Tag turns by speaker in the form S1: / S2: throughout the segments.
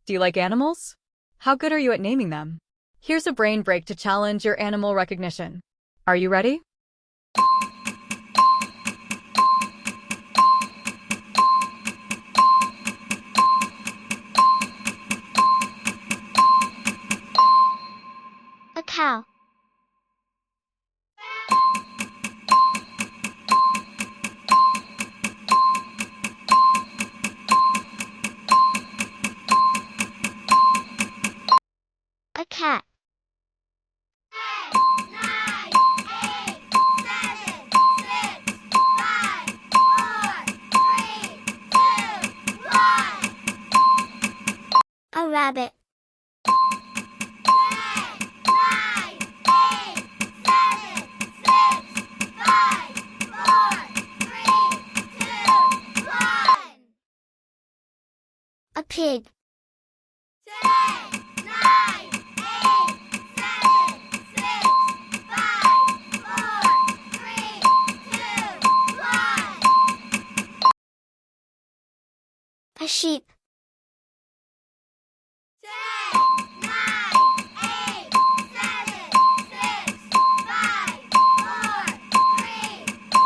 S1: Do you like animals? How good are you at naming them? Here's a brain break to challenge your animal recognition. Are you ready?
S2: A cow. A cat.
S3: 10, 9, 8, 7, 6, 5, 4, 3, 2, 1.
S2: A rabbit.
S3: 10, 9, 8, 7, 6, 5, 4, 3, 2, 1.
S2: A pig.
S3: 10, 9, 8, 7, 6, 5, 4, 3, 2, 1.
S2: A sheep.
S3: 10, 9, 8, 7, 6, 5, 4, 3, 2,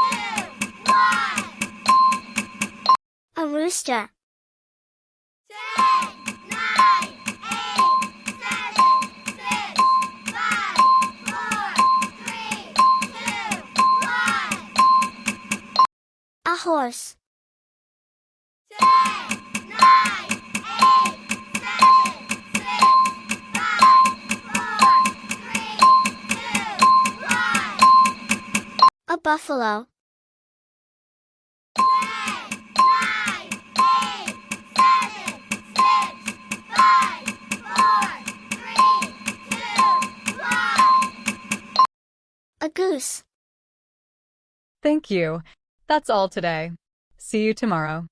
S3: 1.
S2: A rooster.
S3: 10, 9, 8, 7, 6, 5, 4, 3, 2, 1.
S2: A horse.
S3: 10, 9, 8, 7, 6, 5, 4, 3, 2, 1.
S2: A buffalo.
S3: 10, 9, 8, 7, 6, 5, 4, 3, 2, 1.
S2: A goose.
S1: Thank you. That's all today. See you tomorrow.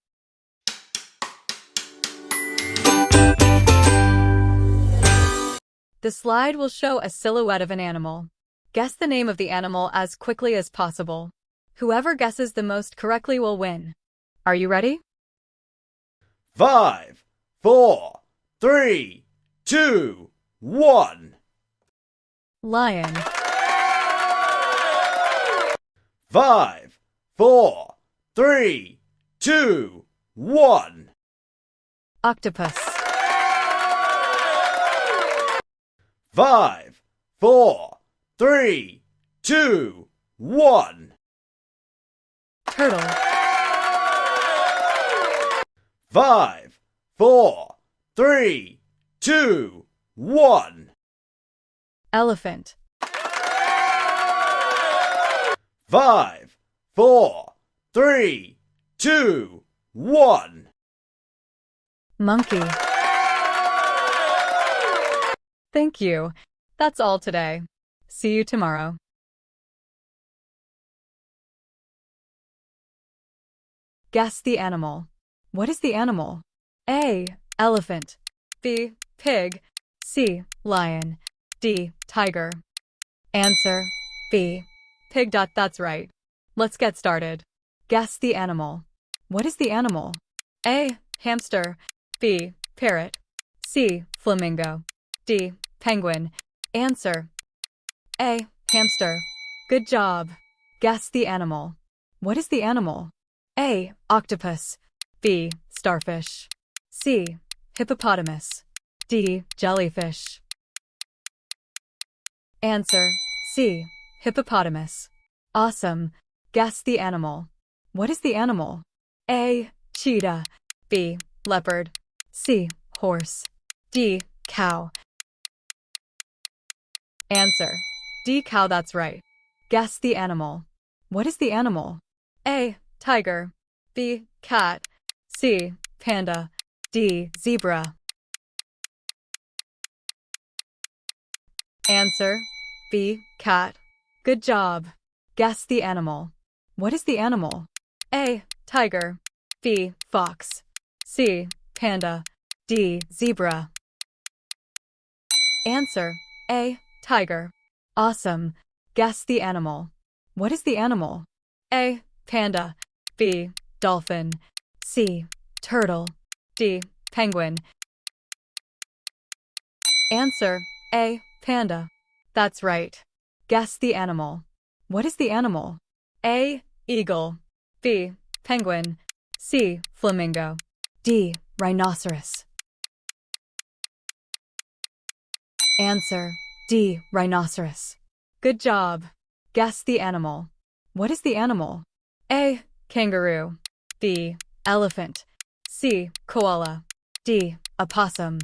S1: The slide will show a silhouette of an animal. Guess the name of the animal as quickly as possible. Whoever guesses the most correctly will win. Are you ready?
S4: 5, 4, 3, 2, 1.
S1: Lion,
S4: 5, 4, 3, 2, 1.
S1: octopus,
S4: 5, 4, 3, 2, 1.
S1: turtle,
S4: 5, 4, 3, 2, 1.
S1: elephant,
S4: 5, 4, 3, 2, 1.
S1: monkey. Thank you. That's all today. See you tomorrow. Guess the animal. What is the animal? A. Elephant. B. Pig. C. Lion. D. Tiger. Answer. B. Pig. That's right. Let's get started. Guess the animal. What is the animal? A. Hamster. B. Parrot. C. Flamingo. D. Penguin. Answer. A. Hamster. Good job. Guess the animal. What is the animal? A. Octopus. B. Starfish. C. Hippopotamus. D. Jellyfish. Answer. C. Hippopotamus. Awesome. Guess the animal. What is the animal? A. Cheetah. B. Leopard. C. Horse. D. Cow. Answer. D. Cow. That's right. Guess the animal. What is the animal? A. Tiger. B. Cat. C. Panda. D. Zebra. Answer. B. Cat. Good job. Guess the animal. What is the animal? A. Tiger. B. Fox. C. Panda. D. Zebra. Answer. A. Tiger. Awesome. Guess the animal. What is the animal? A. Panda. B. Dolphin. C. Turtle. D. Penguin. Answer A. Panda. That's right. Guess the animal. What is the animal? A. Eagle. B. Penguin. C. Flamingo. D. Rhinoceros. Answer D. Rhinoceros. Good job. Guess the animal. What is the animal? A. Kangaroo. B. Elephant. C. Koala. D. Opossum.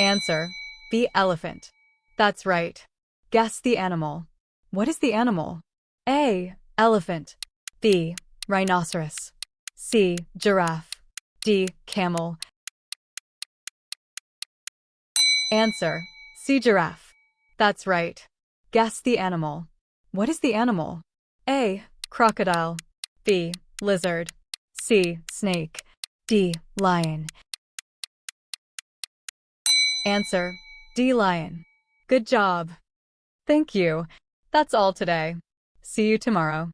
S1: Answer B. Elephant. That's right. Guess the animal. What is the animal? A. Elephant. B. Rhinoceros. C. Giraffe. D. Camel. Answer C. Giraffe. That's right. Guess the animal. What is the animal? A. Crocodile. B. Lizard. C. Snake. D. Lion. Answer D. Lion. Good job. Thank you. That's all today. See you tomorrow.